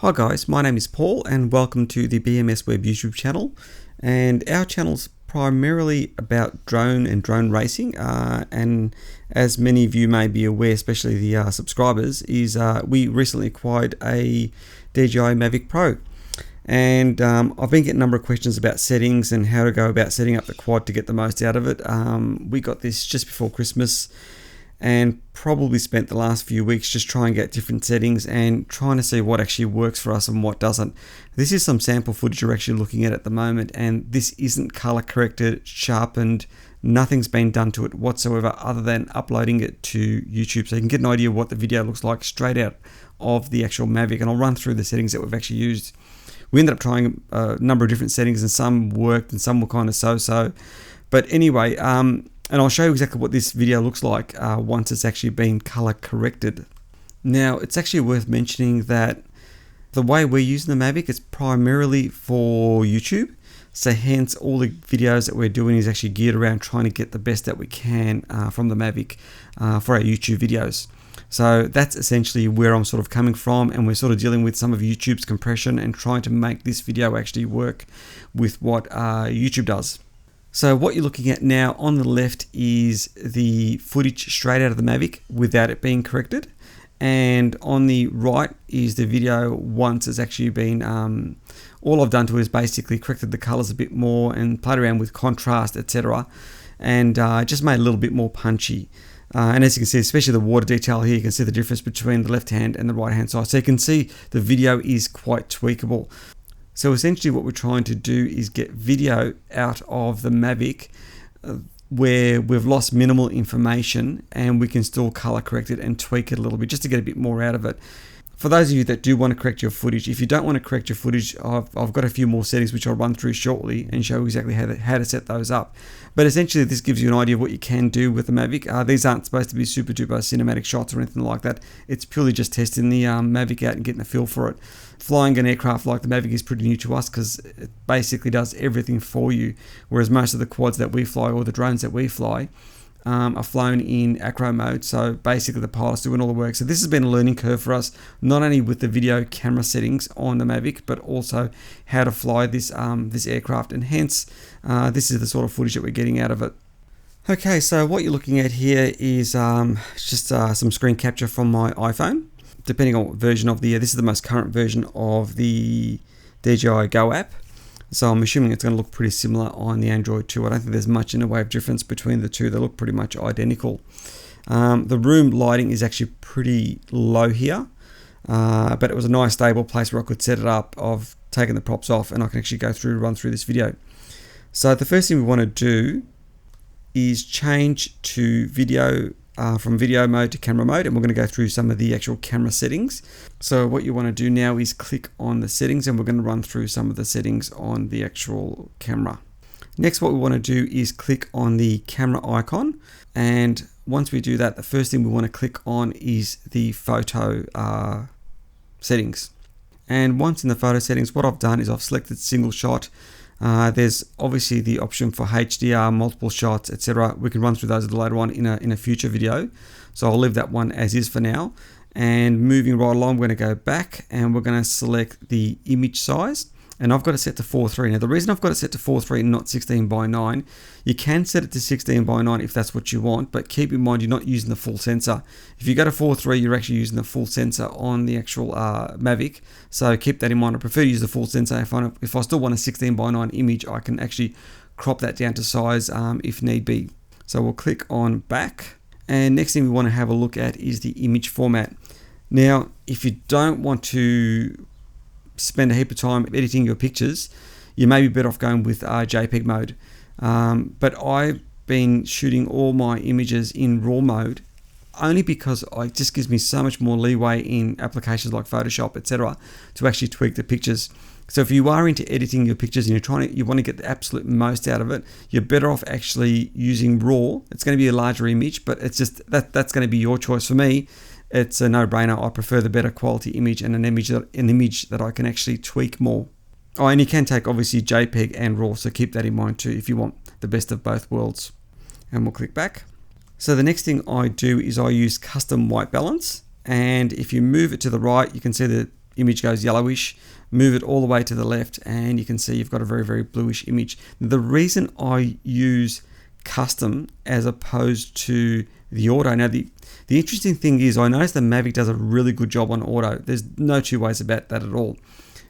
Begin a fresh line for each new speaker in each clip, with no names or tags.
Hi guys, my name is Paul and welcome to the BMSWEB YouTube channel. And our channel's primarily about drone and drone racing, and as many of you may be aware, especially the subscribers, is we recently acquired a DJI Mavic Pro. And I've been getting a number of questions about settings and how to go about setting up the quad to get the most out of it. We got this just before Christmas and probably spent the last few weeks just trying to get different settings and trying to see what actually works for us and what doesn't. This is some sample footage you're actually looking at the moment, and this isn't color corrected, sharpened, nothing's been done to it whatsoever other than uploading it to YouTube, so you can get an idea of what the video looks like straight out of the actual Mavic. And I'll run through the settings that we've actually used. We ended up trying a number of different settings and some worked and some were kind of so-so, but anyway, and I'll show you exactly what this video looks like once it's actually been color corrected. Now, it's actually worth mentioning that the way we're using the Mavic is primarily for YouTube. So hence all the videos that we're doing is actually geared around trying to get the best that we can from the Mavic for our YouTube videos. So that's essentially where I'm sort of coming from, and we're sort of dealing with some of YouTube's compression and trying to make this video actually work with what YouTube does. So what you're looking at now on the left is the footage straight out of the Mavic without it being corrected. And on the right is the video once it's actually been, all I've done to it is basically corrected the colors a bit more and played around with contrast, etc. And just made it a little bit more punchy. And as you can see, especially the water detail here, you can see the difference between the left hand and the right hand side. So you can see the video is quite tweakable. So essentially what we're trying to do is get video out of the Mavic where we've lost minimal information and we can still color correct it and tweak it a little bit just to get a bit more out of it. For those of you that do want to correct your footage, if you don't want to correct your footage, I've got a few more settings which I'll run through shortly and show exactly how to set those up. But essentially this gives you an idea of what you can do with the Mavic. These aren't supposed to be super duper cinematic shots or anything like that. It's purely just testing the Mavic out and getting a feel for it. Flying an aircraft like the Mavic is pretty new to us because it basically does everything for you, whereas most of the quads that we fly or the drones that we fly are flown in acro mode, so basically the pilot's doing all the work. So this has been a learning curve for us, not only with the video camera settings on the Mavic, but also how to fly this this aircraft, and hence this is the sort of footage that we're getting out of it. Okay, so what you're looking at here is just some screen capture from my iPhone, depending on what version of this is the most current version of the DJI Go app. So I'm assuming it's going to look pretty similar on the Android too. I don't think there's much in the way of difference between the two. They look pretty much identical. The room lighting is actually pretty low here, but it was a nice stable place where I could set it up. I've taken the props off and I can actually run through this video. So the first thing we want to do is change to video, from video mode to camera mode, and we're going to go through some of the actual camera settings. So what you want to do now is click on the settings, and we're going to run through some of the settings on the actual camera. Next, what we want to do is click on the camera icon, and once we do that, the first thing we want to click on is the photo settings. And once in the photo settings, what I've done is I've selected single shot. There's obviously the option for HDR, multiple shots, etc. We can run through those a little later on in a future video. So I'll leave that one as is for now. And moving right along, we're going to go back and we're going to select the image size. And I've got it set to 4:3. Now the reason I've got it set to 4:3 and not 16:9, you can set it to 16:9 if that's what you want, but keep in mind you're not using the full sensor. If you go to 4:3, you're actually using the full sensor on the actual Mavic, so keep that in mind. I prefer to use the full sensor. If I still want a 16:9 image, I can actually crop that down to size if need be. So we'll click on back, and next thing we want to have a look at is the image format. Now, if you don't want to spend a heap of time editing your pictures, you may be better off going with JPEG mode. But I've been shooting all my images in RAW mode only because it just gives me so much more leeway in applications like Photoshop, etc., to actually tweak the pictures. So if you are into editing your pictures and you want to get the absolute most out of it, you're better off actually using RAW. It's going to be a larger image, but it's just that's going to be your choice. For me, it's a no-brainer. I prefer the better quality image and an image that I can actually tweak more. Oh, and you can take obviously JPEG and RAW, so keep that in mind too if you want the best of both worlds. And we'll click back. So the next thing I do is I use custom white balance, and if you move it to the right, you can see the image goes yellowish. Move it all the way to the left and you can see you've got a very, very bluish image. The reason I use custom as opposed to the auto, now the interesting thing is I noticed the Mavic does a really good job on auto. There's no two ways about that at all.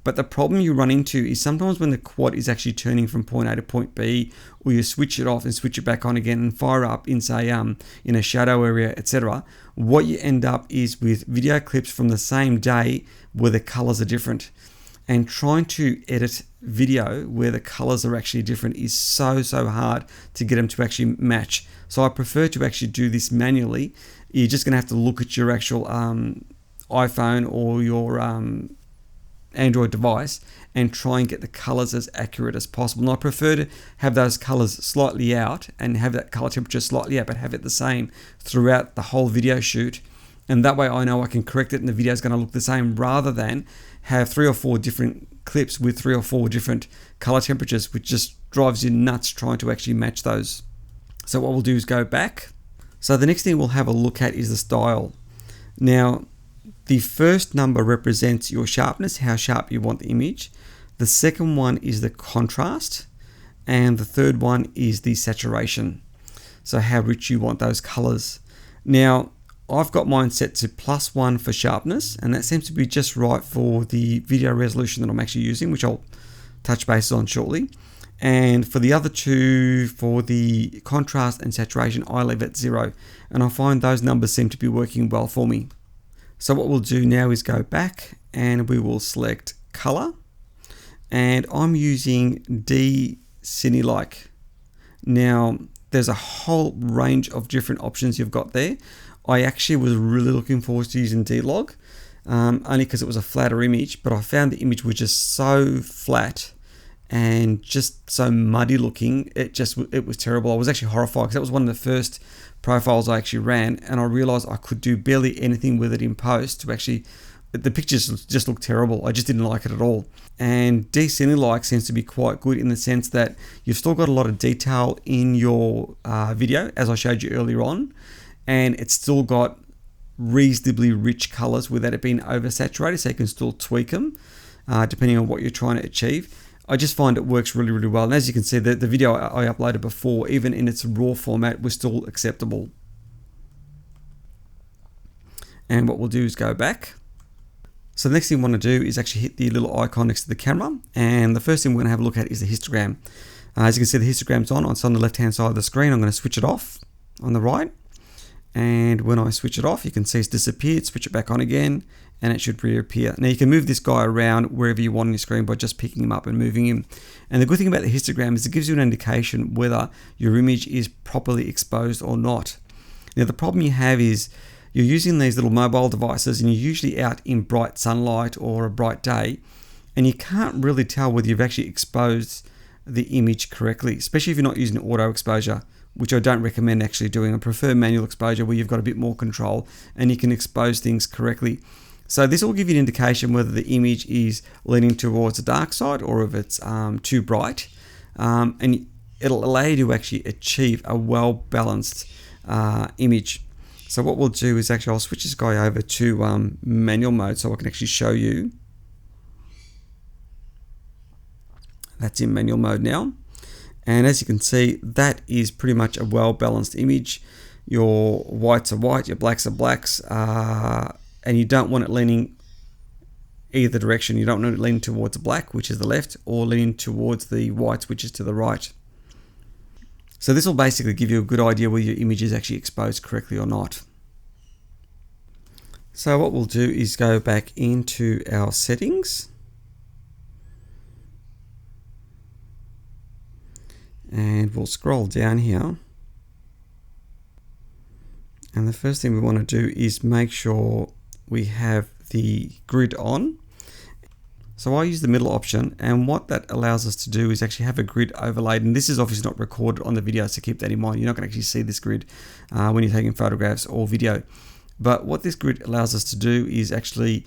But the problem you run into is sometimes when the quad is actually turning from point A to point B, or you switch it off and switch it back on again and fire up in, say, in a shadow area, etc., what you end up is with video clips from the same day where the colors are different. And trying to edit video where the colors are actually different is so hard to get them to actually match. So I prefer to actually do this manually. You're just going to have to look at your actual iPhone or your Android device and try and get the colors as accurate as possible. And I prefer to have those colors slightly out and have that color temperature slightly out, but have it the same throughout the whole video shoot. And that way I know I can correct it and the video is going to look the same, rather than have 3 or 4 different clips with 3 or 4 different color temperatures, which just drives you nuts trying to actually match those. So what we'll do is go back. So the next thing we'll have a look at is the style. Now, the first number represents your sharpness, how sharp you want the image. The second one is the contrast. And the third one is the saturation. So how rich you want those colors. Now, I've got mine set to +1 for sharpness, and that seems to be just right for the video resolution that I'm actually using, which I'll touch base on shortly. And for the other two, for the contrast and saturation, I leave it 0. And I find those numbers seem to be working well for me. So what we'll do now is go back and we will select color. And I'm using DJI. Now, there's a whole range of different options you've got there. I actually was really looking forward to using D-Log, only because it was a flatter image, but I found the image was just so flat and just so muddy looking. It was terrible. I was actually horrified because that was one of the first profiles I actually ran, and I realized I could do barely anything with it in post to actually, the pictures just looked terrible. I just didn't like it at all. And DJI seems to be quite good in the sense that you've still got a lot of detail in your video, as I showed you earlier on, and it's still got reasonably rich colors without it being oversaturated, so you can still tweak them depending on what you're trying to achieve. I just find it works really, really well. And as you can see, the video I uploaded before, even in its raw format, was still acceptable. And what we'll do is go back. So the next thing we want to do is actually hit the little icon next to the camera. And the first thing we're going to have a look at is the histogram. As you can see, the histogram's on. It's on the left-hand side of the screen. I'm going to switch it off on the right. And when I switch it off, you can see it's disappeared. Switch it back on again, and it should reappear. Now you can move this guy around wherever you want on your screen by just picking him up and moving him. And the good thing about the histogram is it gives you an indication whether your image is properly exposed or not. Now the problem you have is you're using these little mobile devices and you're usually out in bright sunlight or a bright day, and you can't really tell whether you've actually exposed the image correctly, especially if you're not using auto exposure, which I don't recommend actually doing. I prefer manual exposure where you've got a bit more control and you can expose things correctly. So this will give you an indication whether the image is leaning towards the dark side or if it's too bright. And it'll allow you to actually achieve a well-balanced image. So what we'll do is actually, I'll switch this guy over to manual mode so I can actually show you. That's in manual mode now. And as you can see, that is pretty much a well-balanced image. Your whites are white, your blacks are blacks, and you don't want it leaning either direction. You don't want it leaning towards the black, which is the left, or leaning towards the whites, which is to the right. So this will basically give you a good idea whether your image is actually exposed correctly or not. So what we'll do is go back into our settings. And we'll scroll down here. And the first thing we want to do is make sure we have the grid on. So I use the middle option, and what that allows us to do is actually have a grid overlaid. And this is obviously not recorded on the video, so keep that in mind. You're not going to actually see this grid when you're taking photographs or video. But what this grid allows us to do is actually,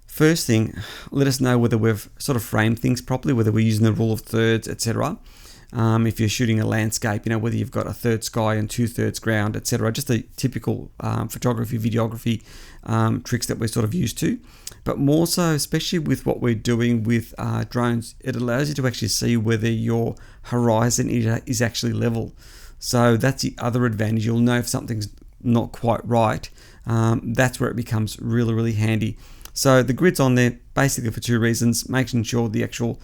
first thing, let us know whether we've sort of framed things properly, whether we're using the rule of thirds, etc. If you're shooting a landscape, you know, whether you've got a third sky and 2/3 ground, etc. Just the typical photography, videography tricks that we're sort of used to. But more so, especially with what we're doing with drones, it allows you to actually see whether your horizon is actually level. So that's the other advantage. You'll know if something's not quite right. That's where it becomes really, really handy. So the grid's on there basically for two reasons: making sure the actual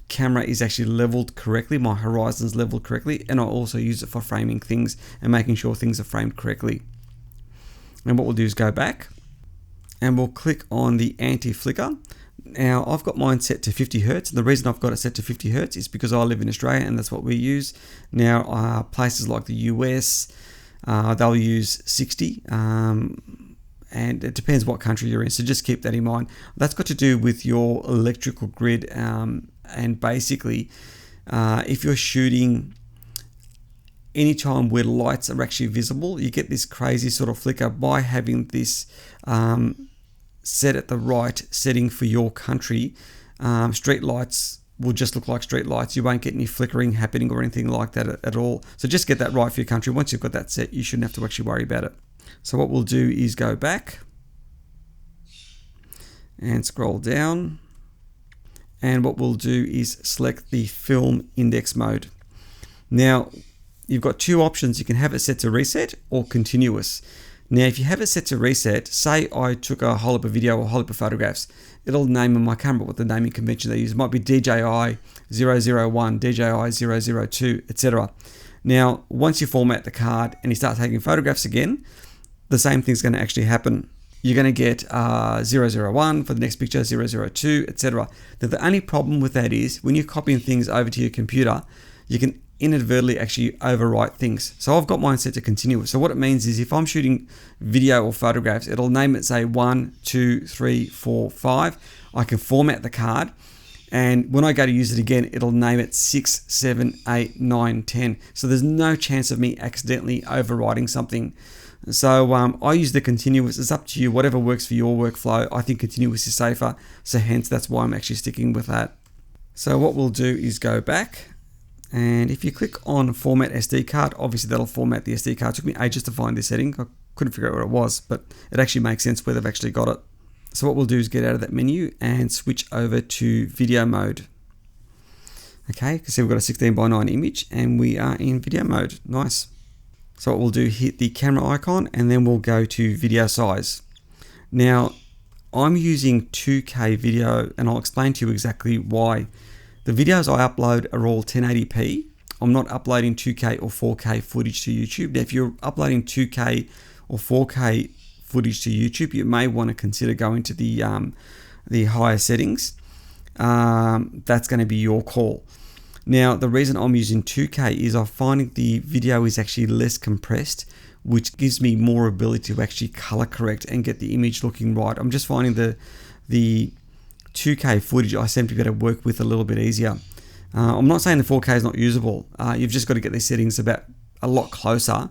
camera is actually leveled correctly, my horizon's leveled correctly, and I also use it for framing things and making sure things are framed correctly. And what we'll do is go back and we'll click on the anti-flicker. Now I've got mine set to 50 Hertz. The reason I've got it set to 50 Hertz is because I live in Australia and that's what we use. Now places like the US, they'll use 60, and it depends what country you're in, so just keep that in mind. That's got to do with your electrical grid, and basically if you're shooting anytime where lights are actually visible, you get this crazy sort of flicker by having this set at the right setting for your country. Street lights will just look like street lights. You won't get any flickering happening or anything like that at all. So just get that right for your country. Once you've got that set, you shouldn't have to actually worry about it. So what we'll do is go back and scroll down, and what we'll do is select the film index mode. Now you've got two options. You can have it set to reset or continuous. Now if you have it set to reset, say I took a whole heap of video or a whole heap of photographs, it'll name on my camera what the naming convention they use. It might be DJI 001, DJI 002, etc. Now once you format the card and you start taking photographs again, the same thing's going to actually happen. You're going to get 001 for the next picture, 002, etc. Now the only problem with that is when you're copying things over to your computer, you can inadvertently actually overwrite things. So I've got mine set to continuous. So what it means is if I'm shooting video or photographs, it'll name it, say 1, 2, 3, 4, 5. I can format the card, and when I go to use it again, it'll name it 6, 7, 8, 9, 10. So there's no chance of me accidentally overwriting something. So I use the continuous. It's up to you, whatever works for your workflow. I think continuous is safer, so hence that's why I'm actually sticking with that. So what we'll do is go back, and if you click on format SD card, obviously that'll format the SD card. It took me ages to find this setting. I couldn't figure out what it was, but it actually makes sense where they've actually got it. So what we'll do is get out of that menu and switch over to video mode. Okay, you can see we've got a 16:9 image and we are in video mode. Nice. So what we'll do, hit the camera icon, and then we'll go to video size. Now, I'm using 2K video, and I'll explain to you exactly why. The videos I upload are all 1080p. I'm not uploading 2K or 4K footage to YouTube. Now, if you're uploading 2K or 4K footage to YouTube, you may want to consider going to the higher settings. That's going to be your call. Now, the reason I'm using 2K is I'm finding the video is actually less compressed, which gives me more ability to actually color correct and get the image looking right. I'm just finding the 2K footage I seem to be able to work with a little bit easier. I'm not saying the 4K is not usable. You've just got to get these settings about a lot closer.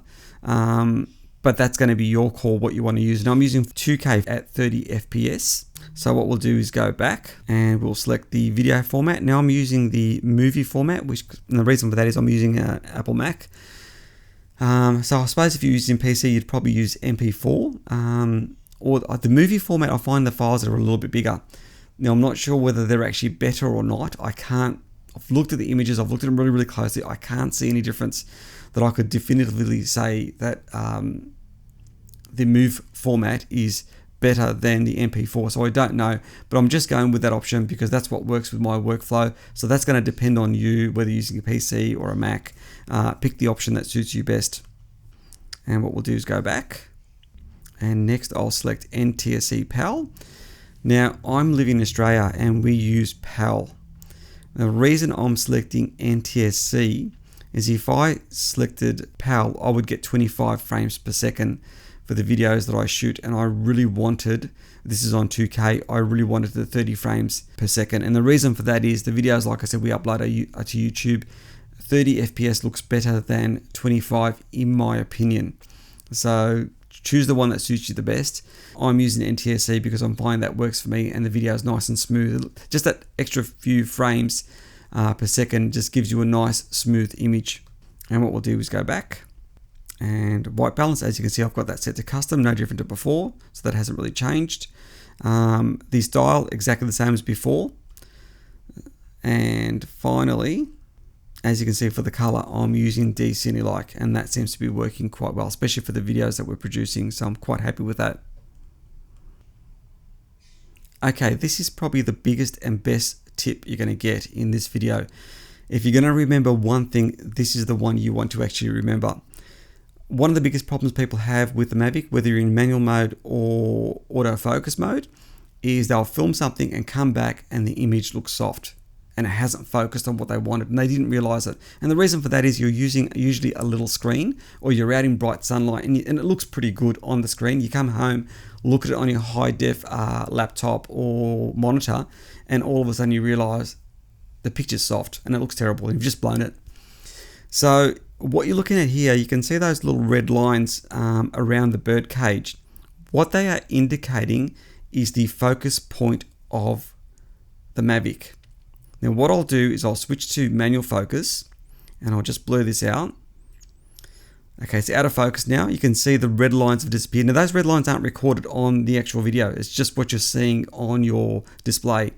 But that's going to be your call, what you want to use. Now I'm using 2K at 30 FPS. So what we'll do is go back and we'll select the video format. Now I'm using the movie format, and the reason for that is I'm using an Apple Mac. So I suppose if you're using PC, you'd probably use MP4. Or the movie format, I find the files are a little bit bigger. Now I'm not sure whether they're actually better or not. I've looked at the images, I've looked at them really, really closely. I can't see any difference that I could definitively say that the MOV format is better than the MP4. So I don't know, but I'm just going with that option because that's what works with my workflow. So that's going to depend on you, whether you're using a PC or a Mac. Pick the option that suits you best. And what we'll do is go back. And next I'll select NTSC PAL. Now I'm living in Australia and we use PAL. The reason I'm selecting NTSC is if I selected PAL, I would get 25 frames per second for the videos that I shoot, and I really wanted, this is on 2K, I really wanted the 30 frames per second. And the reason for that is the videos, like I said, we upload to YouTube. 30 FPS looks better than 25 in my opinion. So choose the one that suits you the best. I'm using NTSC because I'm finding that works for me and the video is nice and smooth. Just that extra few frames per second. Just gives you a nice smooth image. And what we'll do is go back and white balance. As you can see, I've got that set to custom, no different to before, so that hasn't really changed. The style exactly the same as before. And finally, as you can see for the color, I'm using D-Cine-like, and that seems to be working quite well, especially for the videos that we're producing, so I'm quite happy with that. Okay, this is probably the biggest and best tip you're going to get in this video. If you're going to remember one thing, this is the one you want to actually remember. One of the biggest problems people have with the Mavic, whether you're in manual mode or autofocus mode, is they'll film something and come back and the image looks soft and it hasn't focused on what they wanted and they didn't realize it. And the reason for that is you're using usually a little screen, or you're out in bright sunlight and it looks pretty good on the screen. You come home, look at it on your high def laptop or monitor, and all of a sudden you realize the picture's soft and it looks terrible and you've just blown it. So what you're looking at here, you can see those little red lines around the bird cage. What they are indicating is the focus point of the Mavic. Now what I'll do is I'll switch to manual focus and I'll just blur this out. Okay, it's out of focus now. You can see the red lines have disappeared. Now those red lines aren't recorded on the actual video. It's just what you're seeing on your display.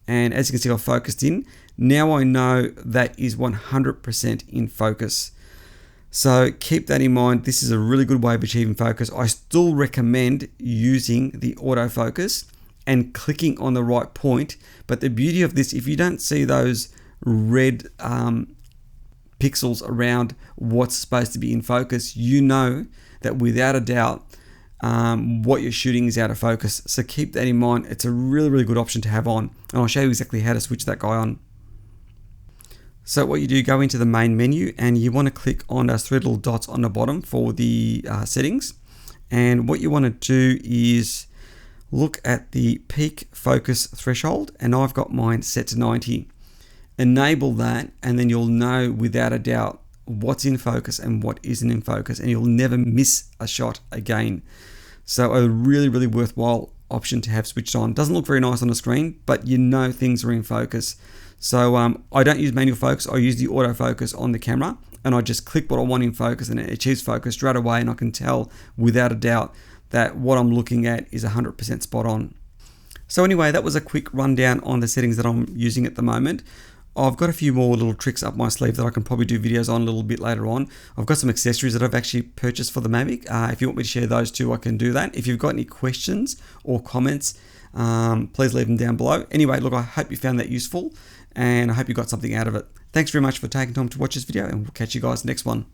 And as you can see, I've focused in. Now I know that is 100% in focus. So keep that in mind. This is a really good way of achieving focus. I still recommend using the autofocus and clicking on the right point. But the beauty of this, if you don't see those red pixels around what's supposed to be in focus, you know that without a doubt, what you're shooting is out of focus. So keep that in mind. It's a really, really good option to have on. And I'll show you exactly how to switch that guy on. So what you do, go into the main menu and you want to click on those three little dots on the bottom for the settings. And what you want to do is look at the peak focus threshold, and I've got mine set to 90. Enable that and then you'll know without a doubt what's in focus and what isn't in focus, and you'll never miss a shot again. So a really, really worthwhile option to have switched on. Doesn't look very nice on the screen, but you know things are in focus. So I don't use manual focus, I use the autofocus on the camera, and I just click what I want in focus and it achieves focus straight away, and I can tell without a doubt that what I'm looking at is 100% spot on. So anyway, that was a quick rundown on the settings that I'm using at the moment. I've got a few more little tricks up my sleeve that I can probably do videos on a little bit later on. I've got some accessories that I've actually purchased for the Mavic. If you want me to share those too, I can do that. If you've got any questions or comments, please leave them down below. Anyway, look, I hope you found that useful and I hope you got something out of it. Thanks very much for taking time to watch this video, and we'll catch you guys next one.